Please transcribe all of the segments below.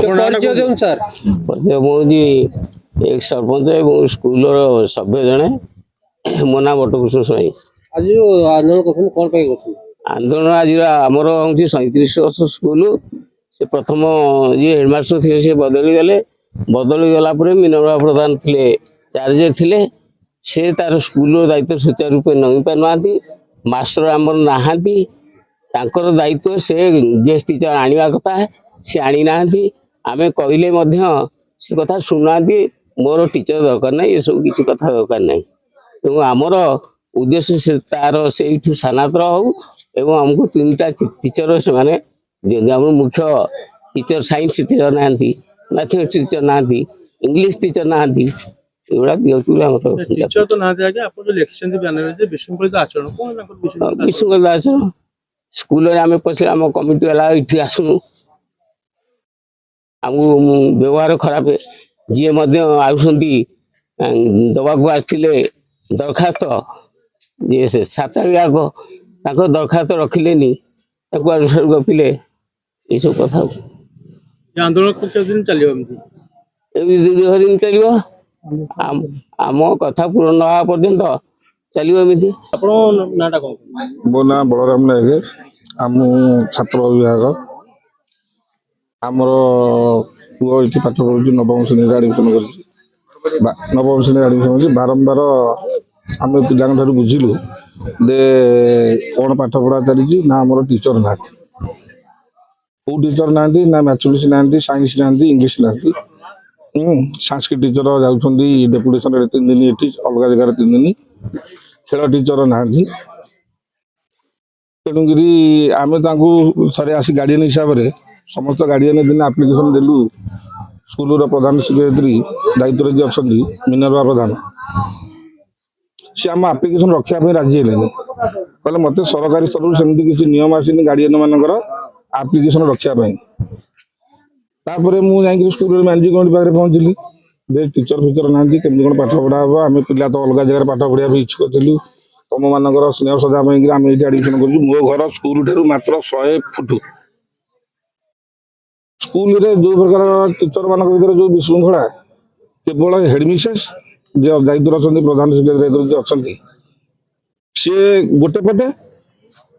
ପରିଚୟ ମୁଁ ଏକ ସରପଞ୍ଚ ଏବଂ ସ୍କୁଲର ସଭ୍ୟ ଜଣେ। ମୋ ନାଁ ବଟକୃଷ୍ଣ ସ୍ୱାଇଁ। ଆଜି ଆନ୍ଦୋଳନ କରୁଛନ୍ତି କ'ଣ ପାଇଁ କରୁଛନ୍ତି? ଆନ୍ଦୋଳନ ଆଜି ଆମର ହେଉଛି 37 ବର୍ଷ ସ୍କୁଲ। ସେ ପ୍ରଥମ ଯିଏ ହେଡମାଷ୍ଟର ଥିଲେ ସେ ବଦଳିଗଲେ। ବଦଳିଗଲା ପରେ ମିନୋରା ପ୍ରଧାନ ଥିଲେ ଚାର୍ଜରେ ଥିଲେ। ସେ ତାର ସ୍କୁଲର ଦାୟିତ୍ୱ ସୁଚାରୁ ରୂପେ ନେଇ ପାରୁନାହାନ୍ତି। ମାଷ୍ଟର ଆମର ନାହାନ୍ତି। ତାଙ୍କର ଦାୟିତ୍ୱ ସେ ଗେଷ୍ଟ ଟିଚର ଆଣିବା କଥା, ସେ ଆଣିନାହାନ୍ତି। ଆମେ କହିଲେ ମଧ୍ୟ ସେ କଥା ଶୁଣୁନାହାନ୍ତି। ମୋର ଟିଚର ଦରକାର ନାହିଁ, ଏସବୁ କିଛି କଥା ଦରକାର ନାହିଁ। ତେଣୁ ଆମର ଉଦ୍ଦେଶ୍ୟ ସେ ତାର ସେଇଠୁ ସ୍ଥାନାନ୍ତର ହଉ ଏବଂ ଆମକୁ 3ଟା ଟିଚର ସେମାନେ ଦିଅନ୍ତି। ଆମର ମୁଖ୍ୟ ଟିଚର ସାଇନ୍ସ ଟିଚର ନାହାନ୍ତି, ମ୍ୟାଥମେଟିକ୍ସ ଟିଚର ନାହାନ୍ତି, ଇଂଲିଶ ଟିଚର ନାହାନ୍ତି। ଏଗୁଡ଼ା ଦିଅନ୍ତୁ ଆମର ଟିଚର ତ ନାହାନ୍ତି। ଆଜ୍ଞା ଆପଣ ଯୋଉ ଲେଖିଛନ୍ତି ବ୍ୟାନରରେ ଯେ ବିଶୃଙ୍ଖଳିତ ଆଚରଣ, କ'ଣ ତାଙ୍କର ବିଶୃଙ୍ଖଳିତ ଆଚରଣ? ସ୍କୁଲରେ ଆମେ ପଛରେ ଆମ କମିଟି ବାଲା ଏଠି ଆସୁନୁ, ଆମକୁ ବ୍ୟବହାର ଖରାପ। ଯିଏ ମଧ୍ୟ ଆସୁଛନ୍ତି ଦେବାକୁ ଆସିଥିଲେ ଦରଖାସ୍ତ, ଯିଏ ସେ 7 ବିଭାଗ ତାଙ୍କ ଦରଖାସ୍ତ ରଖିଲେନି, ତାକୁ ଆଡୁ ସାଡୁ ଗପିଲେ। ଏଇସବୁ କଥା। ଆନ୍ଦୋଳନ କେତେ ଦିନ ଚାଲିବ? ଏମିତି ଦୀର୍ଘ ଦିନ ଚାଲିବ। ଆମ କଥା ପୂରଣ ନ ହେବା ପର୍ଯ୍ୟନ୍ତ ଚାଲିବ ଏମିତି। ଆପଣ ନାଁଟା କ'ଣ? ମୋ ନାଁ ବଳରାମ ନାୟକ। ମୁଁ ଛାତ୍ର ବିଭାଗ। ଆମର ପୁଅ ଏଠି ପାଠ ପଢ଼ୁଛି, ନବମ ଶ୍ରେଣୀରେ ଆଡ଼ମିସନ୍ କରିଛି। ନବମ ଶ୍ରେଣୀରେ ଆଡ଼ମିସନ୍ କରିଛି। ବାରମ୍ବାର ଆମେ ପିଲାଙ୍କ ଠାରୁ ବୁଝିଲୁ ଯେ କ'ଣ ପାଠ ପଢ଼ା ଚାଲିଛି ନା ଆମର ଟିଚର ନାହାନ୍ତି। କେଉଁ ଟିଚର ନାହାନ୍ତି ନା ମ୍ୟାଥମେଟିକ୍ସ ନାହାନ୍ତି, ସାଇନ୍ସ ନାହାନ୍ତି, ଇଂଲିଶ ନାହାନ୍ତି। ସାଂସ୍କ୍ରିଟ ଟିଚର ଯାଉଛନ୍ତି ଡେପୁଟେସନରେ 3 ଦିନ, ଏଠି ଅଲଗା ଜାଗାରେ 3 ଦିନ। ଖେଳ ଟିଚର ନାହାନ୍ତି। ତେଣୁକରି ଆମେ ତାଙ୍କୁ ଥରେ ଆସି ଗାର୍ଡିଆନ ହିସାବରେ ସମସ୍ତ ଗାର୍ଡିଆନ ଦିନ ଆପ୍ଲିକେସନ ଦେଲୁ। ସ୍କୁଲର ପ୍ରଧାନ ଶିକ୍ଷୟିତ୍ରୀ ଦାୟିତ୍ୱରେ ଯିଏ ଅଛନ୍ତି ମିନର୍ଭା ପ୍ରଧାନ, ସେ ଆମ ଆପ୍ଲିକେସନ ରଖିବା ପାଇଁ ରାଜି ହେଲେନି। କହିଲେ ମୋତେ ସରକାରୀ ସ୍ତରରୁ ସେମିତି କିଛି ନିୟମ ଆସିନି ଗାର୍ଡିଆନ ମାନଙ୍କର ଆପ୍ଲିକେସନ ରଖିବା ପାଇଁ। ତାପରେ ମୁଁ ଯାଇକି ସ୍କୁଲର ମ୍ୟାନେଜିଂ କମିଟି ପାଖରେ ପହଞ୍ଚିଲି ଯେ ଟିଚର ଫିଚର ନାହାନ୍ତି, କେମିତି କ'ଣ ପାଠ ପଢ଼ା ହେବ? ଆମେ ପିଲା ତ ଅଲଗା ଜାଗାରେ ପାଠ ପଢ଼ିବା ପାଇଁ ଇଚ୍ଛୁକ ଥିଲୁ। ତମମାନଙ୍କର ସ୍ନେହ ଶ୍ରଦ୍ଧା ପାଇଁକି ଆମେ ଏଇଠି ଆଡମିସନ କରୁଛୁ। ମୋ ଘର ସ୍କୁଲ ଠାରୁ ମାତ୍ର 100 ଫୁଟ। ସ୍କୁଲରେ ଯୋଉ ପ୍ରକାର ଟିଚର ମାନଙ୍କ ଭିତରେ ଯୋଉ ବିଶୃଙ୍ଖଳା, କେବଳ ହେଡମିସେସ୍ ଯିଏ ଦାୟିତ୍ୱରେ ଅଛନ୍ତି, ପ୍ରଧାନ ଶିକ୍ଷକ ଦାୟିତ୍ୱରେ ଯିଏ ଅଛନ୍ତି, ସିଏ ଗୋଟେ ପଟେ,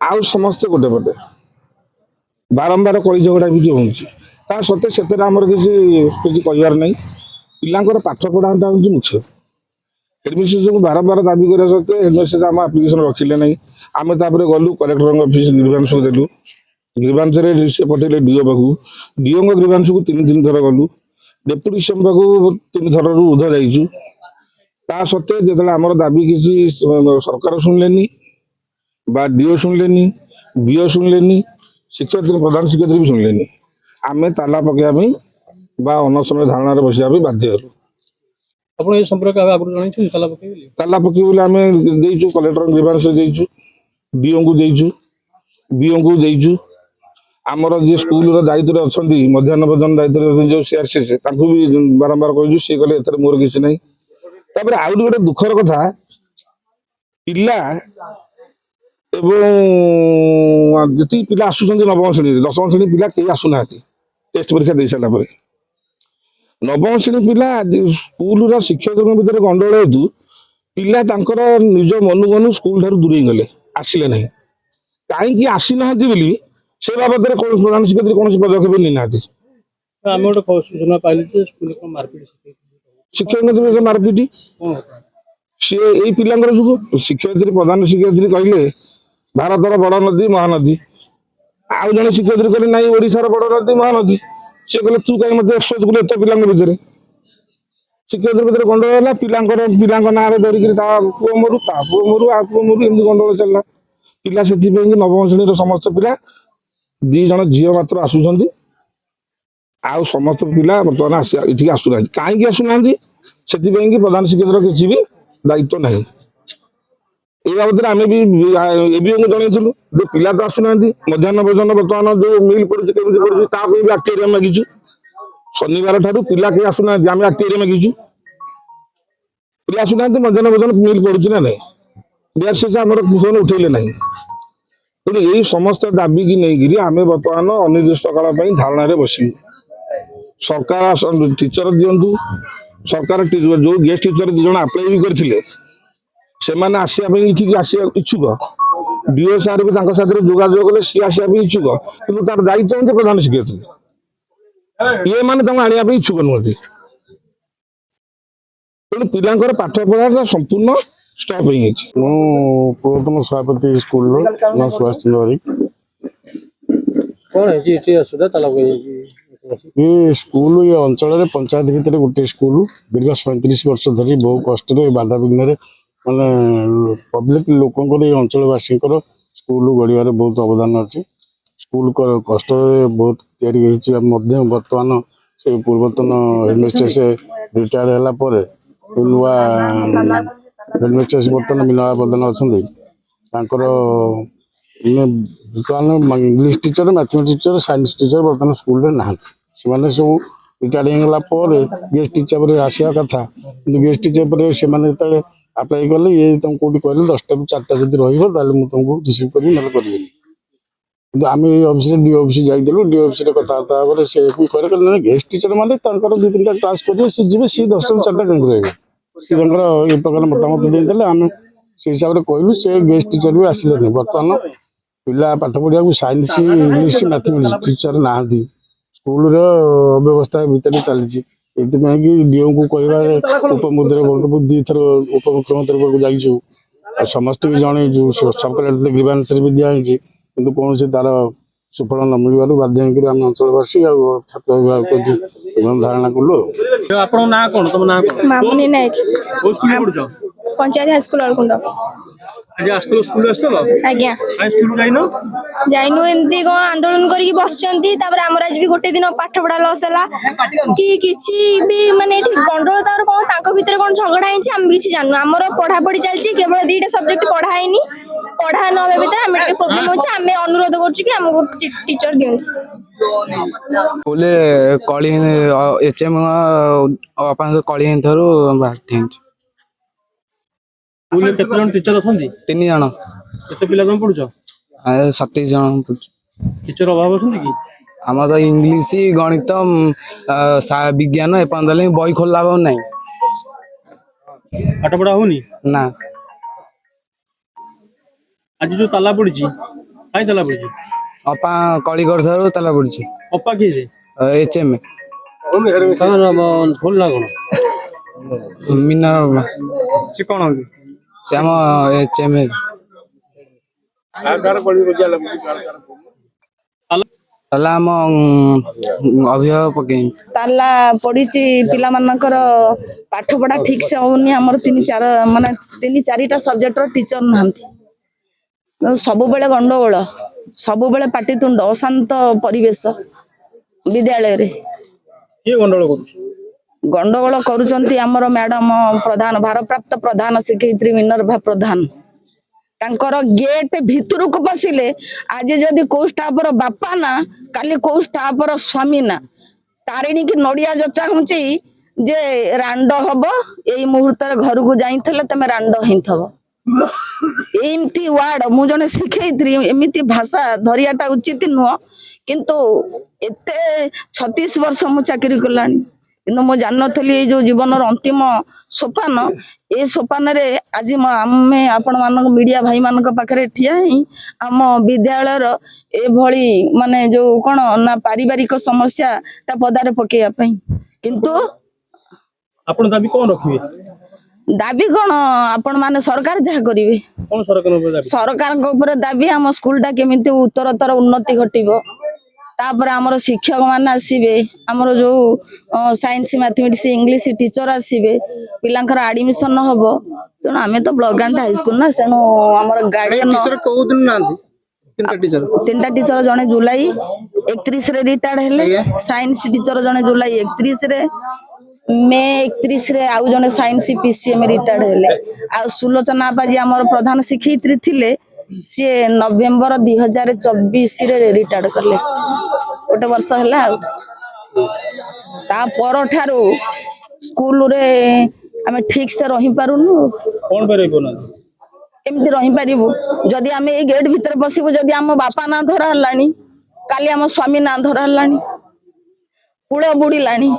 ଆଉ ସମସ୍ତେ ଗୋଟେ ପଟେ। ବାରମ୍ବାର କଳି ଝଗଡ଼ା ବି ହେଉଛି। ତା ସତ୍ତ୍ୱେ ସେଥିରେ ଆମର କିଛି କହିବାର ନାହିଁ। ପିଲାଙ୍କର ପାଠ ପଢ଼ାଟା ହେଉଛି ମୁଖ୍ୟ। ହେଡମିଷ୍ଟ୍ରେସକୁ ବାରମ୍ବାର ଦାବି କରିବା ସତ୍ତ୍ୱେ ହେଡମିଷ୍ଟ୍ରେସ ଆମ ଆପ୍ଲିକେସନ ରଖିଲେ ନାହିଁ। ଆମେ ତାପରେ ଗଲୁ କଲେକ୍ଟରଙ୍କ ଅଫିସ, ଗ୍ରିଭାନ୍ସକୁ ଦେଲୁ। ଗ୍ରିଭାନ୍ସରେ ସେ ପଠେଇଲେ ଡିଓ ପାଖକୁ। ଡିଓଙ୍କ ଗ୍ରିଭାନ୍ସକୁ 3 ଥର ଗଲୁ। ଡେପୁଟି ସିଏମ୍ ପାଖକୁ 3 ଥରରୁ ଉର୍ଦ୍ଧ୍ୱ ଯାଇଛୁ। ତା ସତ୍ତ୍ୱେ ଯେତେବେଳେ ଆମର ଦାବି କିଛି ସରକାର ଶୁଣିଲେନି, ବା ଡିଓ ଶୁଣିଲେନି, ବିଓ ଶୁଣିଲେନି, ଶିକ୍ଷୟିତ୍ରୀ ପ୍ରଧାନ ଶିକ୍ଷୟିତ୍ରୀ ବି ଶୁଣିଲେନି, ଆମେ ତାଲା ପକାଇବା ପାଇଁ ବା ଅନଶନରେ ଧାରଣାରେ ବସିବା ପାଇଁ ବାଧ୍ୟ ହେଲୁ। ଆପଣ ଏ ସମ୍ପର୍କରେ ଆଗରୁ ଜଣାଇଛନ୍ତି ତାଲା ପକେଇବେ ବୋଲି? ତାଲା ପକେଇବୁ ବୋଲି ଆମେ ଦେଇଛୁ, କଲେକ୍ଟର ଗ୍ରିଭାନ୍ସ ଦେଇଛୁ, ଡିଓଙ୍କୁ ଦେଇଛୁ, ବିଓଙ୍କୁ ଦେଇଛୁ। ଆମର ଯିଏ ସ୍କୁଲର ଦାୟିତ୍ୱରେ ଅଛନ୍ତି, ମଧ୍ୟାହ୍ନ ଭୋଜନ ଦାୟିତ୍ୱରେ ଅଛନ୍ତି ଯୋଉ CRCS, ତାଙ୍କୁ ବି ବାରମ୍ବାର କହିଛୁ। ସିଏ କହିଲେ ଏଥିରେ ମୋର କିଛି ନାହିଁ। ତାପରେ ଆହୁରି ଗୋଟେ ଦୁଃଖର କଥା, ପିଲା ଏବଂ ଯେତିକି ପିଲା ଆସୁଛନ୍ତି ନବମ ଶ୍ରେଣୀରେ, 10ମ ଶ୍ରେଣୀ ପିଲା କେହି ଆସୁନାହାନ୍ତି ଟେଷ୍ଟ ପରୀକ୍ଷା ଦେଇ ସାରିଲା ପରେ। ନବମ ଶ୍ରେଣୀ ପିଲା ସ୍କୁଲର ଶିକ୍ଷକଙ୍କ ଭିତରେ ଗଣ୍ଡଗୋଳ ହେତୁ ପିଲା ତାଙ୍କର ନିଜ ମନୁ ମନୁ ସ୍କୁଲ ଠାରୁ ଦୂରେଇ ଗଲେ, ଆସିଲେ ନାହିଁ। କାହିଁକି ଆସିନାହାନ୍ତି ବୋଲି ସେ ବାବଦରେ ପ୍ରଧାନ ଶିକ୍ଷୟିତ୍ରୀ କୌଣସି ପଦକ୍ଷେପ ନେଇନାହାନ୍ତି। ଆମେ ଗୋଟେ ସୂଚନା ପାଇଲୁ ଯେ ସ୍କୁଲରେ କ'ଣ ମାରପିଟ, ଶିକ୍ଷକଙ୍କ ମାରପିଟ ସିଏ ଏଇ ପିଲାଙ୍କର ଯୋଗୁଁ। ଶିକ୍ଷୟିତ୍ରୀ ପ୍ରଧାନ ଶିକ୍ଷୟିତ୍ରୀ କହିଲେ ଭାରତର ବଡ଼ ନଦୀ ମହାନଦୀ, ଆଉ ଜଣେ ଶିକ୍ଷୟିତ୍ରୀ କହିଲେ ନାଇଁ ଓଡ଼ିଶାର ବଡ଼ ନଦୀ ମହାନଦୀ। ସେ କହିଲେ ତୁ କାହିଁକି ମୋତେ ଏକ୍ସପୋଜ କଲୁ ଏତେ ପିଲାଙ୍କ ଭିତରେ? ଶିକ୍ଷୟିତ୍ରୀ ଭିତରେ ଗଣ୍ଡଗୋଳ ହେଲା। ପିଲାଙ୍କ ନାଁରେ ଧରିକିରି ତା ପୁଅ ମରୁ, ତା ପୁଅ ମରୁ, ଆ ପୁଅ ମରୁ, ଏମିତି ଗଣ୍ଡଗୋଳ ଚାଲିଲା। ପିଲା ସେଥିପାଇଁ କି ନବମ ଶ୍ରେଣୀର ସମସ୍ତ ପିଲା, 2 ଜଣ ଝିଅ ମାତ୍ର ଆସୁଛନ୍ତି, ଆଉ ସମସ୍ତ ପିଲା ବର୍ତ୍ତମାନ ଏଠିକି ଆସୁନାହାନ୍ତି। କାହିଁକି ଆସୁନାହାନ୍ତି? ସେଥିପାଇଁ କି ପ୍ରଧାନ ଶିକ୍ଷକର କିଛି ବି ଦାୟିତ୍ୱ ନାହିଁ। ଏଇ ବାବଦରେ ଆମେ ବି ଏବିଓଙ୍କୁ ଜଣେଇଥିଲୁ ଯେ ପିଲା ତ ଆସୁନାହାନ୍ତି। ମଧ୍ୟାହ୍ନ ଭୋଜନ ବର୍ତ୍ତମାନ ଯୋଉ ମିଲ୍ ପଡୁଛି, କେମିତି ପଡୁଛି ତା ପାଇଁ ବି ଆକ୍ଟେରିୟମ ମାଗିଛୁ। ଶନିବାର ଠାରୁ ପିଲା କେହି ଆସୁନାହାନ୍ତି, ଆମେ ଆକ୍ଟେରିୟମ ମାଗିଛୁ। ପିଲା ଆସୁନାହାନ୍ତି, ମଧ୍ୟାହ୍ନ ଭୋଜନ ମିଲ୍ ପଡୁଛି ନା ନାହିଁ? DRCS ଆମର ଫୋନ ଉଠେଇଲେ ନାହିଁ। ତେଣୁ ଏଇ ସମସ୍ତ ଦାବିକି ନେଇକିରି ଆମେ ବର୍ତ୍ତମାନ ଅନିର୍ଦ୍ଦିଷ୍ଟ କାଳ ପାଇଁ ଧାରଣାରେ ବସିବୁ। ସରକାର ଟିଚର ଦିଅନ୍ତୁ, ସରକାର ଯୋଉ ଗେଷ୍ଟ ଟିଚର 2 ଜଣ ଆପ୍ଲାଏ ବି କରିଥିଲେ ସେମାନେ ଆସିବା ପାଇଁ ଆସିବା ଇଚ୍ଛୁକ। ଡିଓ ସାର୍ ବି ତାଙ୍କ ସାଥିରେ ଯୋଗାଯୋଗ କଲେ, ସିଏ ଆସିବା ପାଇଁ ଇଚ୍ଛୁକ, କିନ୍ତୁ ତାର ଦାୟିତ୍ୱ ହେଉଛି ପ୍ରଧାନ ଶିକ୍ଷୟିତ୍ରୀ। ଇଏ ମାନେ ତାଙ୍କୁ ଆଣିବା ପାଇଁ ଇଚ୍ଛୁକ ନୁହନ୍ତି। ତେଣୁ ପିଲାଙ୍କର ପାଠ ପଢ଼ାଟା ସମ୍ପୂର୍ଣ୍ଣ ଷ୍ଟପ୍ ହେଇଯାଇଛି। ମୁଁ ପୂର୍ବତନ ସଭାପତି ସ୍କୁଲର ନା ସୁଭାଷ ଚନ୍ଦ୍ର ବାରିକ। କଣ ହେଇଛି ଏଠି ଅସୁବିଧା ତାଲା ପକେଇଯାଇଛି? ଏ ସ୍କୁଲ ଏ ଅଞ୍ଚଳରେ ପଞ୍ଚାୟତ ଭିତରେ ଗୋଟିଏ ସ୍କୁଲ ଦୀର୍ଘ 37 ବର୍ଷ ଧରି ବହୁ କଷ୍ଟରେ ବାଧାବିଘ୍ନରେ ମାନେ ପବ୍ଲିକ ଲୋକଙ୍କର ଏ ଅଞ୍ଚଳବାସୀଙ୍କର ସ୍କୁଲ ଗଢ଼ିବାରେ ବହୁତ ଅବଦାନ ଅଛି। ସ୍କୁଲ କଷ୍ଟରେ ବହୁତ ତିଆରି ହେଇଛି ମଧ୍ୟ ବର୍ତ୍ତମାନ ସେ ପୂର୍ବତନ ହେଡମିଷ୍ଟ୍ରେସ୍ ରିଟାୟାର୍ଡ ହେଲା ପରେ ନୂଆ ହେଡମିଷ୍ଟ୍ରେସ୍ ବର୍ତ୍ତମାନ ମୀନା ପ୍ରଧାନ ଅଛନ୍ତି। ତାଙ୍କର ବର୍ତ୍ତମାନ English teacher, mathematics teacher, science teacher ବର୍ତ୍ତମାନ ସ୍କୁଲରେ ନାହାନ୍ତି। ସେମାନେ ସବୁ ରିଟାୟାର୍ଡ ହେଇଗଲା ପରେ ଗେଷ୍ଟ ଟିଚର ଆସିବା କଥା, କିନ୍ତୁ ଗେଷ୍ଟ ଟିଚର ପରେ ସେମାନେ ଯେତେବେଳେ ଆପ୍ଲାଏ କଲେ ଇଏ ତମକୁ କୋଉଠି କହିଲେ 10ଟାରୁ 4ଟା ଯଦି ରହିବ ତାହେଲେ ମୁଁ ତମକୁ ରିସିଭ୍ କରିବି, ନହେଲେ କରିବିନି। କିନ୍ତୁ ଆମେ ଏଇ ଅଫିସରେ ଡିଓ ଅଫିସ ଯାଇଥିଲୁ, ଡିଓ ଅଫିସରେ କଥାବାର୍ତ୍ତା ହେବାରେ ସେ କହିଲେ ଗେଷ୍ଟ ଟିଚର ମାନେ ତାଙ୍କର 2-3ଟା କ୍ଲାସ୍ କରିବେ, ସେ ଯିବେ, ସିଏ 10ଟାରୁ 4ଟା କେମିତି ରହିବେ। ସେ ତାଙ୍କର ଏ ପ୍ରକାର ମତାମତ ଦେଇଥିଲେ। ଆମେ ସେ ହିସାବରେ କହିଲୁ, ସେ ଗେଷ୍ଟ ଟିଚର ବି ଆସିଲେନି। ବର୍ତ୍ତମାନ ପିଲା ପାଠ ପଢିବାକୁ ସାଇନ୍ସ, ଇଂଲିଶ, ମ୍ୟାଥମେଟିକ୍ସ ଟିଚର ନାହାନ୍ତି। ସ୍କୁଲର ଅବ୍ୟବସ୍ଥା ଭିତରେ ଚାଲିଛି। ଏଥିପାଇଁ କି ଡିଓଙ୍କୁ କହିବାରେ ଉପମୁଖ୍ୟମନ୍ତ୍ରୀ 2 ଥର ଉପମୁଖ୍ୟମନ୍ତ୍ରୀ ପାଖକୁ ଯାଇଛୁ, ଆଉ ସମସ୍ତଙ୍କୁ ଜଣେଇଛୁ, ସବ୍ କଲେକ୍ଟର ଗ୍ରିଭାନ୍ସରେ ବି ଦିଆହେଇଛି, କିନ୍ତୁ କୌଣସି ତାର ସୁଫଳ ନ ମିଳିବାରୁ ବାଧ୍ୟ ହେଇକରି ଆମେ ଅଞ୍ଚଳବାସୀ ଆଉ ଛାତ୍ର ବିଭାଗ ଧାରଣା କଲୁ। ଆପଣଙ୍କ ନାଁ କଣ? ତମ ନାଁ କଣ? ମାମୁନି ନାୟକ, କୋଉ ସ୍କୁଲରେ ପଢୁଛ? ପଞ୍ଚାୟତ ହାଇସ୍କୁଲ ଅଳକୁଣ୍ଡ। ଆଜି ଆସିଥିଲ ସ୍କୁଲରେ ଆସିଥିଲ? ଆଜ୍ଞା, କାଇଁ ସ୍କୁଲକୁ ଯାଇନ? ଯାଇନୁ, ଏମିତି କଣ ଆନ୍ଦୋଳନ କରିକି ବସିଛନ୍ତି। ତାପରେ ଆମର ଆଜି ବି ଗୋଟେ ଦିନ ପାଠ ପଢା ଲସ୍ ହେଲା କି କିଛି ବି, ମାନେ ଏଠି ଗଣ୍ଡଗୋଳ ତାଙ୍କର କଣ, ତାଙ୍କ ଭିତରେ କଣ ଝଗଡା ହେଇଛି ଆମେ କିଛି ଜାଣିନୁ। ଆମର ପଢାପଢି ଚାଲିଛି, କେବଳ 2ଟା ସବଜେକ୍ଟ ପଢା ହେଇନି। ପଢା ନ ହେବା ଭିତରେ ଆମେ ଟିକେ ପ୍ରୋବ୍ଲେମ ହଉଛି। ଆମେ ଅନୁରୋଧ କରୁଛୁ କି ଆମକୁ ଟିଚର ଦିଅନ୍ତୁ। ସ୍କୁଲରେ କଳି HM ଅପାଙ୍କ କଳି ଠାରୁ ବାହାରିଛୁ। ସ୍କୁଲରେ କେତେ ଜଣ ଟିଚର ଅଛନ୍ତି? 3 ଜଣ, କେତେ ପିଲା ତମେ ପଢୁଛ? 27 ଜଣ ପଢୁଛୁ। ଟିଚର ଅଭାବ ଅଛନ୍ତି କି? ଆମର ତ ଇଂଲିଶ, ଗଣିତ, ବିଜ୍ଞାନ ଏପର୍ଯ୍ୟନ୍ତ ହେଲେ ବହି ଖୋଲା ହବ ନାହିଁ। ପାଠ ପଢା ହଉନି? ନା, ଆଜି ଯୋଉ ତାଲା ପଡିଛି, କାଇଁ ତାଲା ପଡିଛି? ଅପା କଳି କରିଥାରୁ ତାଲା ପଡିଛି। ଅପା କିଏ ଯେ? HM ଭୁଲ ନା କଣ? ମିନା, ସେ କଣ ହଉଛି? ସେ ଆମ HM ତାଲା ଆମ ଅଭିଭାବକ ପକେଇନି। ତାଲା ପଡିଛି, ପିଲାମାନଙ୍କର ପାଠ ପଢା ଠିକ ସେ ହଉନି। ଆମର 3-4ଟା ସବଜେକ୍ଟର ଟିଚର ନାହାନ୍ତି। ସବୁବେଳେ ଗଣ୍ଡଗୋଳ, ସବୁବେଳେ ପାଟିତୁଣ୍ଡ, ଅଶାନ୍ତ ପରିବେଶ ବିଦ୍ୟାଳୟରେ। କିଏ ଗଣ୍ଡଗୋଳ କରୁଛି? ଗଣ୍ଡଗୋଳ କରୁଛନ୍ତି ଆମର ମ୍ୟାଡାମ ପ୍ରଧାନ, ଭାରପ୍ରାପ୍ତ ପ୍ରଧାନ ଶିକ୍ଷୟିତ୍ରୀ ମିନର୍ଭା ପ୍ରଧାନ। ତାଙ୍କର ଗେଟ୍ ଭିତରକୁ ପଶିଲେ ଆଜି ଯଦି କୋଉ ଷ୍ଟାଫର ବାପା ନା, କାଲି କୋଉ ଷ୍ଟାଫର ସ୍ୱାମୀ ନା, ତାରିଣୀ କି ନଡିଆ ଜଚା ହଉଛି ଯେ ରାଣ୍ଡ ହବ, ଏଇ ମୁହୂର୍ତ୍ତରେ ଘରକୁ ଯାଇଥିଲେ ତମେ ରାଣ୍ଡ ହେଇଥବ। ଏମିତି ୱାର୍ଡ, ମୁଁ ଜଣେ ଶିକ୍ଷୟିତ୍ରୀ, ଏମିତି ଭାଷା ଧରିବାଟା ଉଚିତ ନୁହଁ। କିନ୍ତୁ ଏତେ 36 ବର୍ଷ ମୁଁ ଚାକିରି କଲାଣି, କିନ୍ତୁ ମୁଁ ଜାଣିନଥିଲି ଏଇ ଯୋଉ ଜୀବନର ଅନ୍ତିମ ସୋପାନ, ଏ ସୋପାନରେ ଆଜି ଆମେ ଆପଣ ମାନଙ୍କ ମିଡିଆ ଭାଇ ମାନଙ୍କ ପାଖରେ ଠିଆ ହିଁ ଆମ ବିଦ୍ୟାଳୟର ଏଭଳି ମାନେ ଯୋଉ କଣ ନା ପାରିବାରିକ ସମସ୍ୟା ତା ପଦାରେ ପକେଇବା ପାଇଁ। କିନ୍ତୁ ଆପଣ ଦାବି କଣ ରଖିବେ? ଦାବି କଣ, ଆପଣ ମାନେ ସରକାର ଯାହା କରିବେ। କଣ ସରକାରଙ୍କ ଉପରେ ଦାବି? ସରକାରଙ୍କ ଉପରେ ଦାବି ଆମ ସ୍କୁଲଟା କେମିତି ଉତ୍ତରତର ଉନ୍ନତି ଘଟିବ। ତାପରେ ଆମର ଶିକ୍ଷକ ମାନେ ଆସିବେ, ଆମର ଯୋଉ ସାଇନ୍ସ, ମ୍ୟାଥମେଟିକ୍ସ, ଇଂଲିଶ ଟିଚର ଆସିବେ, ପିଲାଙ୍କର ଆଡମିସନ ହବ। ତେଣୁ ଆମେ ତ ବ୍ଲକଗ୍ରାଣ୍ଟ ହାଇସ୍କୁଲ ନା, ତେଣୁ ଆମର ଗାର୍ଡିଆନ କୋଉଦିନ ନାହାନ୍ତି? 3ଟା ଟିଚର, ଜଣେ ଜୁଲାଇ 31ରେ ରିଟାୟାର୍ଡ ହେଲେ, ସାଇନ୍ସ ଟିଚର ଜଣେ ଜୁଲାଇ 31ରେ, ମେ 31ରେ ଆଉ ଜଣେ ସାଇନ୍ସ PCM ରିଟାୟାର୍ଡ ହେଲେ। ଆଉ ସୁଲୋଚନା ଆପାଜୀ ଆମର ପ୍ରଧାନ ଶିକ୍ଷୟିତ୍ରୀ ଥିଲେ, ସିଏ ନଭେମ୍ବର 2024ରେ ରିଟାୟାର୍ଡ କଲେ, 1 ବର୍ଷ ହେଲା। ଆଉ ତା ପରଠାରୁ ସ୍କୁଲରେ ଆମେ ଠିକ ସେ ରହିପାରୁନୁ। କଣ ପାଇଁ ରହିପାରୁନାହାନ୍ତି? କେମିତି ରହିପାରିବୁ ଯଦି ଆମେ ଏଇ ଗେଟ୍ ଭିତରେ ପଶିବୁ, ଯଦି ଆମ ବାପା ନାଁ ଧରା ହେଲାଣି, କାଲି ଆମ ସ୍ୱାମୀ ନାଁ ଧରା ହେଲାଣି। କୂଳ ବୁଡ଼ିଲାଣି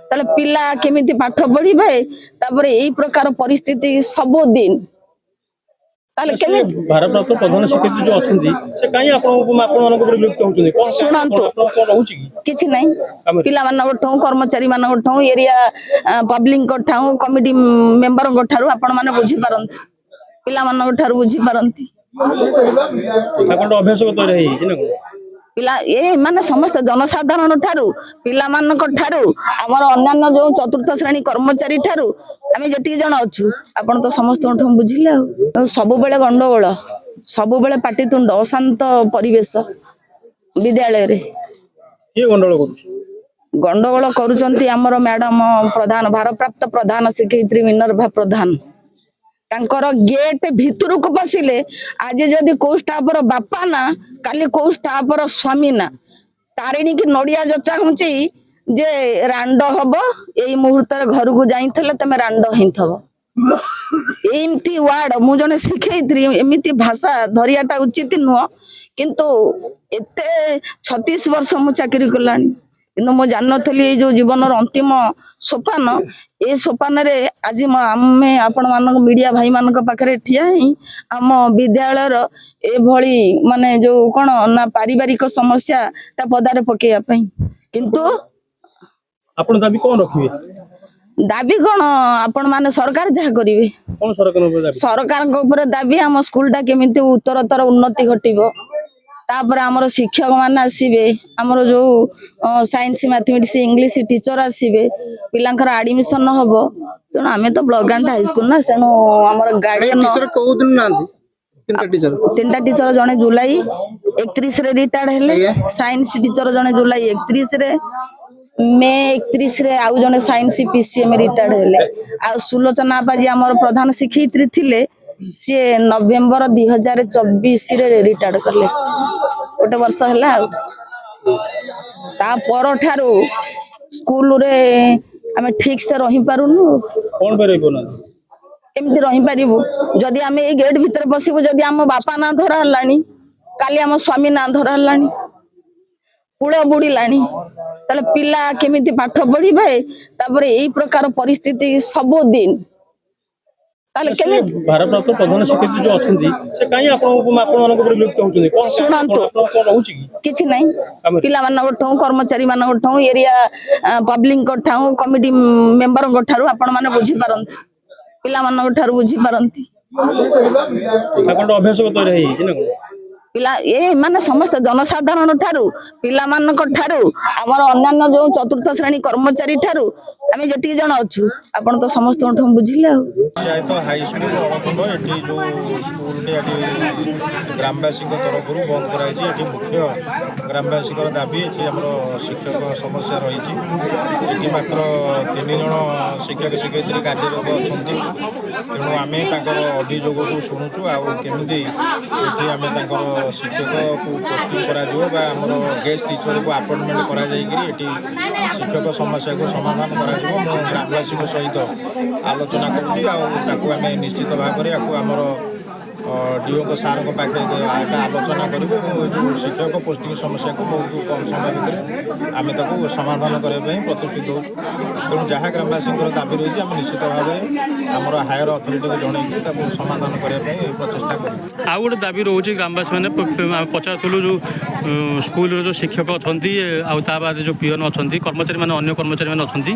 ତାହେଲେ ପିଲା କେମିତି ପାଠ ପଢିବେ ତାପରେ ଏଇ ପ୍ରକାର ପରିସ୍ଥିତି ସବୁଦିନ ତାହେଲେ କେମିତି ଭାରପ୍ରାପ୍ତ ପ୍ରଧାନ ଶିକ୍ଷୟିତ୍ରୀ ଯୋଉ ଅଛନ୍ତି ସେ କାହିଁ ଆପଣମାନଙ୍କ ଉପରେ ବିରକ୍ତ ହଉଛନ୍ତି? କଣ ଶୁଣନ୍ତୁ କଣ ରହୁଛି କି? କିଛି ନାହିଁ ପିଲାମାନଙ୍କ ଠାରୁ କର୍ମଚାରୀ ମାନଙ୍କ ଠାରୁ ଏରିଆ ପବ୍ଲିକଙ୍କ ଠାରୁ କମିଟି ମେମ୍ବରଙ୍କ ଠାରୁ ଆପଣ ମାନେ ବୁଝିପାରନ୍ତି ପିଲାମାନଙ୍କ ଠାରୁ ବୁଝିପାରନ୍ତି ଆପଣଙ୍କ ଅଭ୍ୟାସଗତ ହେଇଯାଇଛି ନା କଣ? ପିଲା ଏ ମାନେ ସମସ୍ତେ ଜନସାଧାରଣ ଠାରୁ ପିଲାମାନଙ୍କ ଠାରୁ ଆମର ଅନ୍ୟାନ୍ୟ ଯୋଉ ଚତୁର୍ଥ ଶ୍ରେଣୀ କର୍ମଚାରୀ ଠାରୁ ଆମେ ଯେତିକି ଜଣ ଅଛୁ ଆପଣ ତ ସମସ୍ତଙ୍କଠୁ ବୁଝିଲେ ଆଉ ସବୁବେଳେ ଗଣ୍ଡଗୋଳ ସବୁବେଳେ ପାଟିତୁଣ୍ଡ ଅଶାନ୍ତ ପରିବେଶ ବିଦ୍ୟାଳୟରେ କିଏ ଗଣ୍ଡଗୋଳ କରୁଛି? ଗଣ୍ଡଗୋଳ କରୁଛନ୍ତି ଆମର ମ୍ୟାଡମ ପ୍ରଧାନ ଭାରପ୍ରାପ୍ତ ପ୍ରଧାନ ଶିକ୍ଷୟିତ୍ରୀ ମିନର୍ଭା ପ୍ରଧାନ ତାଙ୍କର ଗେଟ୍ ଭିତରକୁ ପଶିଲେ ଆଜି ଯଦି କୋଉ ଷ୍ଟାଫର ବାପା ନା କାଲି କୋଉ ଷ୍ଟାଫର ସ୍ୱାମୀ ନା ତାରିଣୀ କି ନଡିଆ ଜଚା ହଉଛି ଯେ ରାଣ୍ଡ ହବ ଏଇ ମୁହୂର୍ତ୍ତରେ ଘରକୁ ଯାଇଥିଲେ ତମେ ରାଣ୍ଡ ହେଇଥବ ଏମିତି ୱାର୍ଡ ମୁଁ ଜଣେ ଶିଖେଇଥିଲି ଏମିତି ଭାଷା ଧରିବାଟା ଉଚିତ ନୁହଁ କିନ୍ତୁ ଏତେ 36 ବର୍ଷ ମୁଁ ଚାକିରି କଲାଣି କିନ୍ତୁ ମୁଁ ଜାଣିନଥିଲି ଏଇ ଯୋଉ ଜୀବନର ଅନ୍ତିମ ସୋପାନ ଏ ସୋପାନରେ ଆଜି ଆମେ ଆପଣ ମାନଙ୍କ ମିଡିଆ ଭାଇ ମାନଙ୍କ ପାଖରେ ଠିଆ ହିଁ ଆମ ବିଦ୍ୟାଳୟର ଏଭଳି ମାନେ ଯୋଉ କଣ ନା ପାରିବାରିକ ସମସ୍ୟା ତା ପଦାରେ ପକେଇବା ପାଇଁ କିନ୍ତୁ ଆପଣ ଦାବି କଣ ରଖିବେ? ଦାବି କଣ ଆପଣ ମାନେ ସରକାର ଯାହା କରିବେ କଣ ସରକାରଙ୍କ ଉପରେ ଦାବି? ସରକାରଙ୍କ ଉପରେ ଦାବି ଆମ ସ୍କୁଲଟା କେମିତି ଉତ୍ତରତର ଉନ୍ନତି ଘଟିବ ତାପରେ ଆମର ଶିକ୍ଷକ ମାନେ ଆସିବେ ଆମର ଯୋଉ ସାଇନ୍ସ ମ୍ୟାଥମେଟିକ୍ସ ଇଂଲିଶ ଟିଚର ଆସିବେ ପିଲାଙ୍କର ଆଡମିସନ ହବ ତେଣୁ ଆମେ ତ ବ୍ଲକ ଗ୍ରାଣ୍ଟ ହାଇସ୍କୁଲ ନା ତେଣୁ ଆମର ଗାର୍ଡିଆନ କୋଉଦିନ ନାହାନ୍ତି ତିନିଟା ଟିଚର ଜଣେ ଜୁଲାଇ 31 ରେ ରିଟାୟାର୍ଡ ହେଲେ ସାଇନ୍ସ ଟିଚର ଜଣେ ଜୁଲାଇ 31 ରେ ମେ 31 ରେ ଆଉ ଜଣେ ସାଇନ୍ସ PCM ରିଟାୟାର୍ଡ ହେଲେ ଆଉ ସୁଲୋଚନା ବାଜି ଆମର ପ୍ରଧାନ ଶିକ୍ଷୟିତ୍ରୀ ଥିଲେ ସିଏ ନଭେମ୍ବର 2024 ରେ ରିଟାୟାର୍ଡ କଲେ ଗୋଟେ ବର୍ଷ ହେଲା ଆଉ ତା ପରଠାରୁ ସ୍କୁଲରେ ଆମେ ଠିକ ସେ ରହିପାରୁନୁ କଣ ପାଇଁ ରହିପାରୁନାହାନ୍ତି? କେମିତି ରହିପାରିବୁ ଯଦି ଆମେ ଏଇ ଗେଟ୍ ଭିତରେ ବସିବୁ ଯଦି ଆମ ବାପା ନାଁ ଧରା ହେଲାଣି କାଲି ଆମ ସ୍ୱାମୀ ନାଁ ଧରା ହେଲାଣି କୂଳ ବୁଡ଼ିଲାଣି ତାହେଲେ ପିଲା କେମିତି ପାଠ ପଢିବେ ତାପରେ ଏଇ ପ୍ରକାର ପରିସ୍ଥିତି ସବୁଦିନ ତାହେଲେ କେମିତି ଭାରପ୍ରାପ୍ତ ପ୍ରଧାନ ଶିକ୍ଷୟିତ୍ରୀ ଯୋଉ ଅଛନ୍ତି ସେ କାହିଁ ଆପଣମାନଙ୍କ ଉପରେ ବିରକ୍ତ ହଉଛନ୍ତି? କଣ ଶୁଣନ୍ତୁ କଣ ରହୁଛି କି? କିଛି ନାହିଁ ପିଲାମାନଙ୍କ ଠାରୁ କର୍ମଚାରୀ ମାନଙ୍କ ଠାରୁ ଏରିଆ ପବ୍ଲିକଙ୍କ ଠାରୁ କମିଟି ମେମ୍ବରଙ୍କ ଠାରୁ ଆପଣ ମାନେ ବୁଝିପାରନ୍ତି ପିଲାମାନଙ୍କ ଠାରୁ ବୁଝିପାରନ୍ତି ଆପଣଙ୍କ ଅଭ୍ୟାସଗତ ହେଇଯାଇଛି ନା କଣ? ପିଲା ଏ ମାନେ ସମସ୍ତେ ଜନସାଧାରଣ ଠାରୁ ପିଲାମାନଙ୍କ ଠାରୁ ଆମର ଅନ୍ୟାନ୍ୟ ଯୋଉ ଚତୁର୍ଥ ଶ୍ରେଣୀ କର୍ମଚାରୀ ଠାରୁ ଆମେ ଯେତିକି ଜଣ ଅଛୁ ଆପଣ ତ ସମସ୍ତଙ୍କଠୁ ବୁଝିଲେ ଆଉ ପଞ୍ଚାୟତ ହାଇସ୍କୁଲ ଅଣକୁଣ୍ଡ ଏଠି ଯେଉଁ ସ୍କୁଲଟି ଆଜି ଗ୍ରାମବାସୀଙ୍କ ତରଫରୁ ବନ୍ଦ କରାଯାଇଛି ଏଠି ମୁଖ୍ୟ ଗ୍ରାମବାସୀଙ୍କର ଦାବି ଏଠି ଆମର ଶିକ୍ଷକ ସମସ୍ୟା ରହିଛି ଏଠି ମାତ୍ର 3 ଜଣ ଶିକ୍ଷକ ଶିକ୍ଷୟିତ୍ରୀ କାର୍ଯ୍ୟରତ ଅଛନ୍ତି ତେଣୁ ଆମେ ତାଙ୍କର ଅଭିଯୋଗକୁ ଶୁଣୁଛୁ ଆଉ କେମିତି ଏଠି ଆମେ ତାଙ୍କର ଶିକ୍ଷକକୁ ପୋଷ୍ଟିଂ କରାଯିବ ବା ଆମର ଗେଷ୍ଟ ଟିଚରକୁ ଆପଏଣ୍ଟମେଣ୍ଟ କରାଯାଇକରି ଏଠି ଶିକ୍ଷକ ସମସ୍ୟାକୁ ସମାଧାନ କରାଯିବ ମୁଁ ଗ୍ରାମବାସୀଙ୍କ ସହିତ ଆଲୋଚନା କରୁଛି ଆଉ ତାକୁ ଆମେ ନିଶ୍ଚିତ ଭାବରେ ଆକୁ ଆମର ଡିଓଙ୍କ ସାର୍ଙ୍କ ପାଖରେ ଏଇଟା ଆଲୋଚନା କରିବୁ ଏବଂ ଏ ଯେଉଁ ଶିକ୍ଷକ ପୋଷ୍ଟିଂ ସମସ୍ୟାକୁ ବହୁତ କମ୍ ସମୟ ଭିତରେ ଆମେ ତାକୁ ସମାଧାନ କରିବା ପାଇଁ ପ୍ରତିଶ୍ରୁତି ଦେଉଛୁ ତେଣୁ ଯାହା ଗ୍ରାମବାସୀଙ୍କର ଦାବି ରହିଛି ଆମେ ନିଶ୍ଚିତ ଭାବରେ ଆମର ହାୟର ଅଥରିଟିକୁ ଜଣାଇକି ତାକୁ ସମାଧାନ କରିବା ପାଇଁ ପ୍ରଚେଷ୍ଟା କରିବୁ। ଆଉ ଗୋଟେ ଦାବି ରହୁଛି ଗ୍ରାମବାସୀମାନେ ପଚାରୁଥିଲୁ ଯେଉଁ ସ୍କୁଲର ଯେଉଁ ଶିକ୍ଷକ ଅଛନ୍ତି ଆଉ ତା ବାଦ ଯେଉଁ ପିଅନ ଅଛନ୍ତି କର୍ମଚାରୀମାନେ ଅନ୍ୟ କର୍ମଚାରୀମାନେ ଅଛନ୍ତି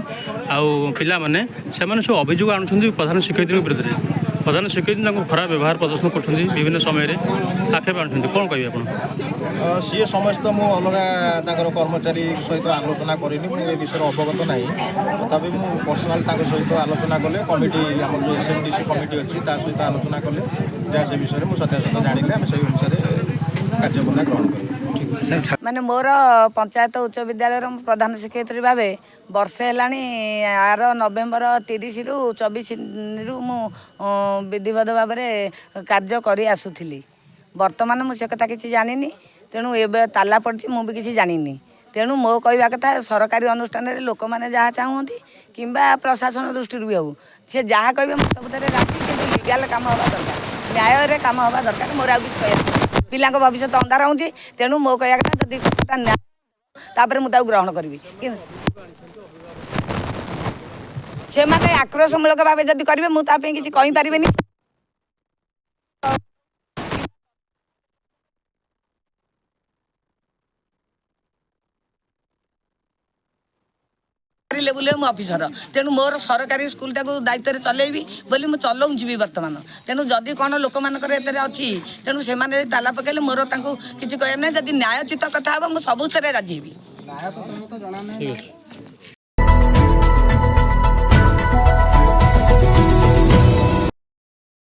ଆଉ ପିଲାମାନେ ସେମାନେ ସବୁ ଅଭିଯୋଗ ଆଣୁଛନ୍ତି ପ୍ରଧାନ ଶିକ୍ଷୟିତ୍ରୀଙ୍କ ବିରୁଦ୍ଧରେ ପ୍ରଧାନ ଶିକ୍ଷୟିତ୍ରୀ ତାଙ୍କୁ ଖରାପ ବ୍ୟବହାର ପ୍ରଦର୍ଶନ କରୁଛନ୍ତି ବିଭିନ୍ନ ସମୟରେ ଆକ୍ଷେପ ଆଣୁଛନ୍ତି କ'ଣ କହିବେ ଆପଣ? ସିଏ ସମସ୍ତ ମୁଁ ଅଲଗା ତାଙ୍କର କର୍ମଚାରୀ ସହିତ ଆଲୋଚନା କରିନି ମୁଁ ଏ ବିଷୟରେ ଅବଗତ ନାହିଁ ତଥାପି ମୁଁ ପର୍ସନାଲ ତାଙ୍କ ସହିତ ଆଲୋଚନା କଲେ କମିଟି ଆମର ଯେଉଁ SMDC କମିଟି ଅଛି ତା ସହିତ ଆଲୋଚନା କଲେ ଯାହା ସେ ବିଷୟରେ ମୁଁ ସତ୍ୟାସତ୍ୟ ଜାଣିଲେ ଆମେ ସେଇ ଅନୁସାରେ କାର୍ଯ୍ୟକ୍ରମ ଗ୍ରହଣ କରିବୁ। ମାନେ ମୋର ପଞ୍ଚାୟତ ଉଚ୍ଚ ବିଦ୍ୟାଳୟର ପ୍ରଧାନ ଶିକ୍ଷୟିତ୍ରୀ ଭାବେ ବର୍ଷେ ହେଲାଣି ଆର ନଭେମ୍ବର 30ରୁ 24ରୁ ମୁଁ ବିଧିବଦ୍ଧ ଭାବରେ କାର୍ଯ୍ୟ କରି ଆସୁଥିଲି ବର୍ତ୍ତମାନ ମୁଁ ସେ କଥା କିଛି ଜାଣିନି ତେଣୁ ଏବେ ତାଲା ପଡ଼ିଛି ମୁଁ ବି କିଛି ଜାଣିନି ତେଣୁ ମୋ କହିବା କଥା ସରକାରୀ ଅନୁଷ୍ଠାନରେ ଲୋକମାନେ ଯାହା ଚାହୁଁଛନ୍ତି କିମ୍ବା ପ୍ରଶାସନ ଦୃଷ୍ଟିରୁ ବି ହେଉ ସେ ଯାହା କହିବେ ମୁଁ ସବୁଥିରେ ରାଜି କିନ୍ତୁ ଲିଗାଲ କାମ ହେବା ଦରକାର ନ୍ୟାୟରେ କାମ ହେବା ଦରକାର ମୋର ଆଉ କିଛି କହିବା ପିଲାଙ୍କ ଭବିଷ୍ୟତ ଅନ୍ଧାର ହେଉଛି ତେଣୁ ମୋ କହିବା କଥା ଯଦି ତାପରେ ମୁଁ ତାକୁ ଗ୍ରହଣ କରିବି କିନ୍ତୁ ସେମାନେ ଆକ୍ରୋଶମୂଳକ ଭାବେ ଯଦି କରିବେ ମୁଁ ତା ପାଇଁ କିଛି କହିପାରିବିନି। ଲେବୁଲରେ ମୁଁ ଅଫିସର, ତେଣୁ ମୋର ସରକାରୀ ସ୍କୁଲଟାକୁ ଦାୟିତ୍ୱରେ ଚଲେଇବି ବୋଲି ମୁଁ ଚଲାଉଛି ବି ବର୍ତ୍ତମାନ। ତେଣୁ ଯଦି କ'ଣ ଲୋକମାନଙ୍କର ଏଥିରେ ଅଛି, ତେଣୁ ସେମାନେ ତାଲା ପକାଇଲେ ମୋର ତାଙ୍କୁ କିଛି କହିବାର ନାହିଁ। ଯଦି ନ୍ୟାୟୋଚିତ କଥା ହେବ ମୁଁ ସବୁଥିରେ ରାଜି ହେବି।